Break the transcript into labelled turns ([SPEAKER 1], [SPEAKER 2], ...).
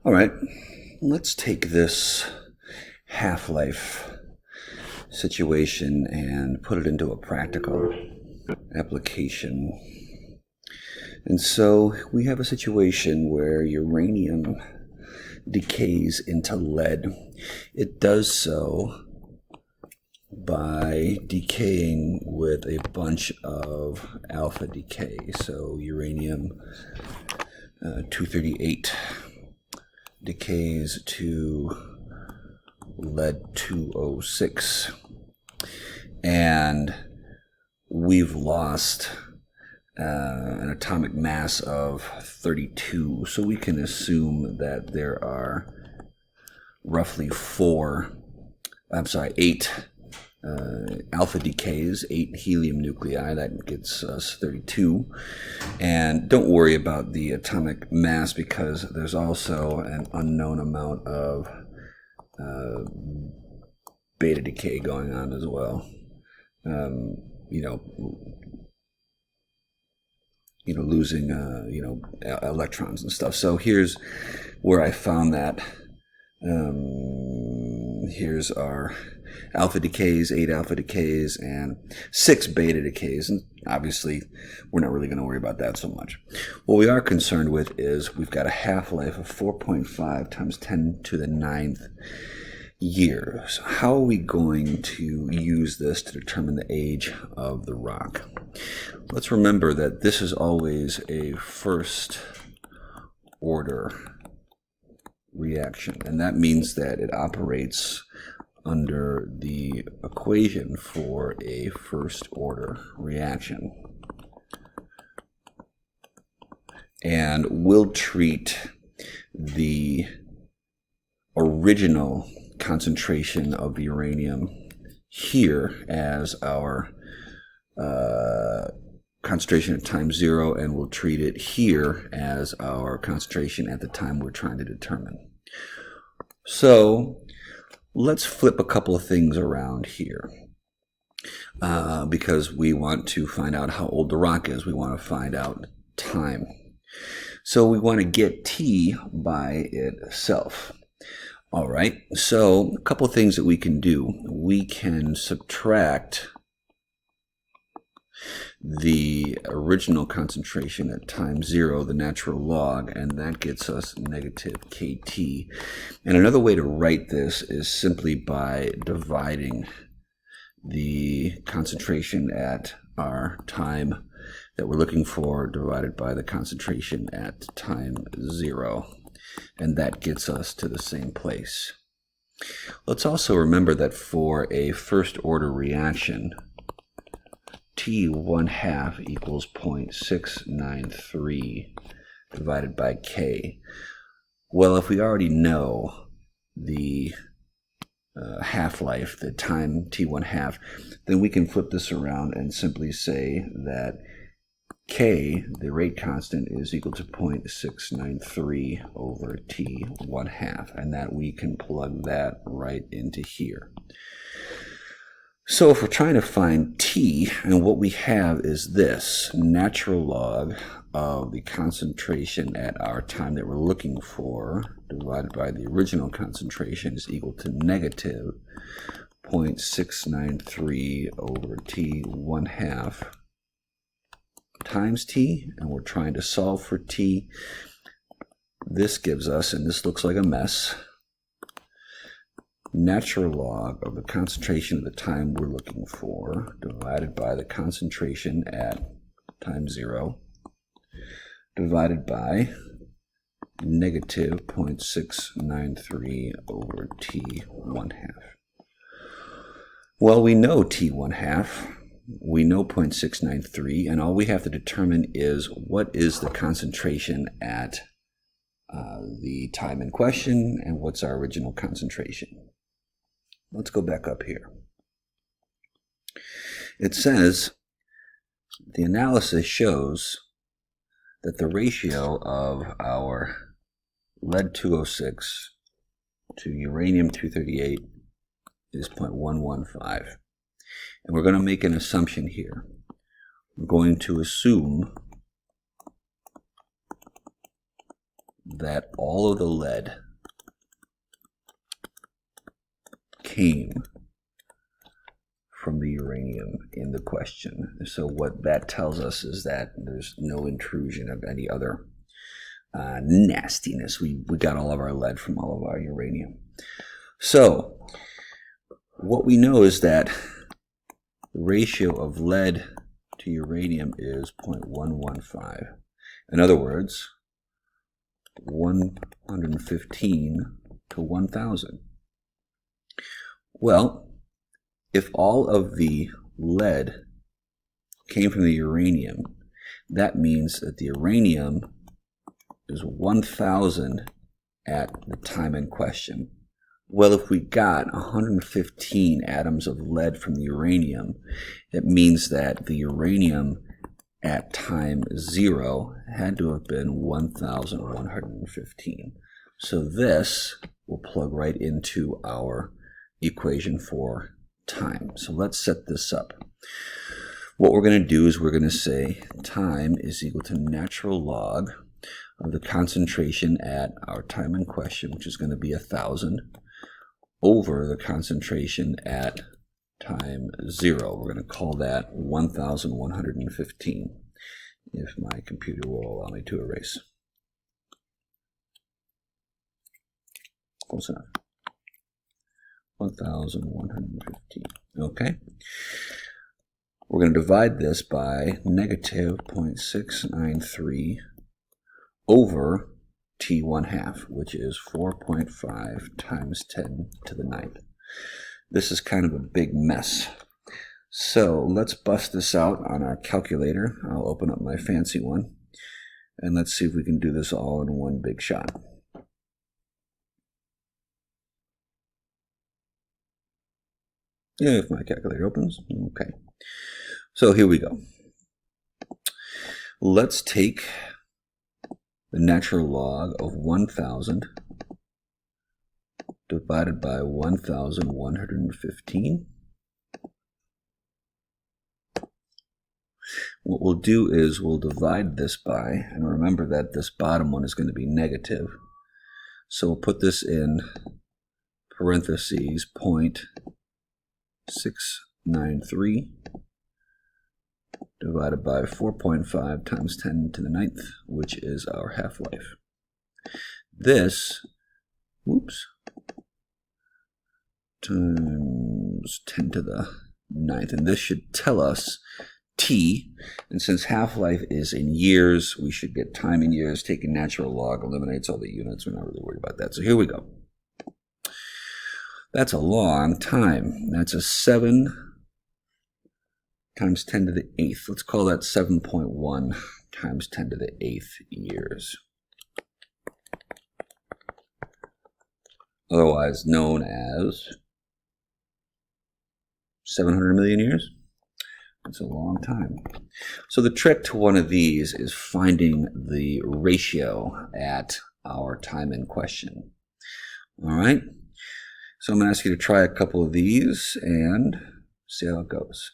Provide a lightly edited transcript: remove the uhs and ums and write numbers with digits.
[SPEAKER 1] All right, let's take this half-life situation and put it into a practical application. And so we have a situation where uranium decays into lead. It does so by decaying with a bunch of alpha decay. So uranium 238 decays to lead 206, and we've lost an atomic mass of 32, so we can assume that there are roughly eight alpha decays, 8 helium nuclei. That gets us 32. And don't worry about the atomic mass, because there's also an unknown amount of beta decay going on as well. Losing electrons and stuff. So here's where I found that. Here's our alpha decays, 8 alpha decays, and 6 beta decays. And obviously, we're not really going to worry about that so much. What we are concerned with is we've got a half-life of 4.5 times 10 to the 9th years. How are we going to use this to determine the age of the rock? Let's remember that this is always a first order reaction, and that means that it operates under the equation for a first order reaction. And we'll treat the original concentration of uranium here as our concentration at time 0, and we'll treat it here as our concentration at the time we're trying to determine. So let's flip a couple of things around here, because we want to find out how old the rock is. We want to find out time. So we want to get T by itself. All right, so a couple of things that we can do. We can subtract the original concentration at time 0, the natural log, and that gets us negative kT. And another way to write this is simply by dividing the concentration at our time that we're looking for divided by the concentration at time 0. And that gets us to the same place. Let's also remember that for a first order reaction, T1/2 equals 0.693 divided by K. Well, if we already know the half-life, the time T1/2, then we can flip this around and simply say that K, the rate constant, is equal to 0.693 over T1/2, and that we can plug that right into here. So if we're trying to find T, and what we have is this natural log of the concentration at our time that we're looking for divided by the original concentration is equal to negative 0.693 over T1/2 times T, and we're trying to solve for T. This gives us, and this looks like a mess, natural log of the concentration of the time we're looking for divided by the concentration at time 0 divided by negative 0.693 over T1/2. Well, we know T1/2, we know 0.693, and all we have to determine is what is the concentration at the time in question and what's our original concentration. Let's go back up here. It says the analysis shows that the ratio of our lead 206 to uranium 238 is 0.115. And we're going to make an assumption here. We're going to assume that all of the lead came from the uranium in the question. So what that tells us is that there's no intrusion of any other nastiness. We got all of our lead from all of our uranium. So what we know is that the ratio of lead to uranium is 0.115. In other words, 115 to 1,000. Well, if all of the lead came from the uranium, that means that the uranium is 1,000 at the time in question. Well, if we got 115 atoms of lead from the uranium, it means that the uranium at time 0 had to have been 1,115. So this will plug right into our equation for time. So let's set this up. What we're going to do is we're going to say time is equal to natural log of the concentration at our time in question, which is going to be 1,000, over the concentration at time 0. We're going to call that 1,115, if my computer will allow me to erase. Close enough. 1,115. Okay. We're going to divide this by negative 0.693 over T1/2, which is 4.5 times 10 to the 9th. This is kind of a big mess. So let's bust this out on our calculator. I'll open up my fancy one, and let's see if we can do this all in one big shot. If my calculator opens. Okay. So here we go. Let's take the natural log of 1,000 divided by 1,115. What we'll do is we'll divide this by, and remember that this bottom one is going to be negative. So we'll put this in parentheses 0.693 divided by 4.5 times 10 to the 9th, which is our half-life. This, times 10 to the 9th, and this should tell us T, and since half-life is in years, we should get time in years. Taking natural log eliminates all the units. We're not really worried about that. So here we go. That's a long time. That's a 7 times 10 to the 8th. Let's call that 7.1 times 10 to the 8th years. Otherwise known as 700 million years. It's a long time. So the trick to one of these is finding the ratio at our time in question. All right. So I'm going to ask you to try a couple of these and see how it goes.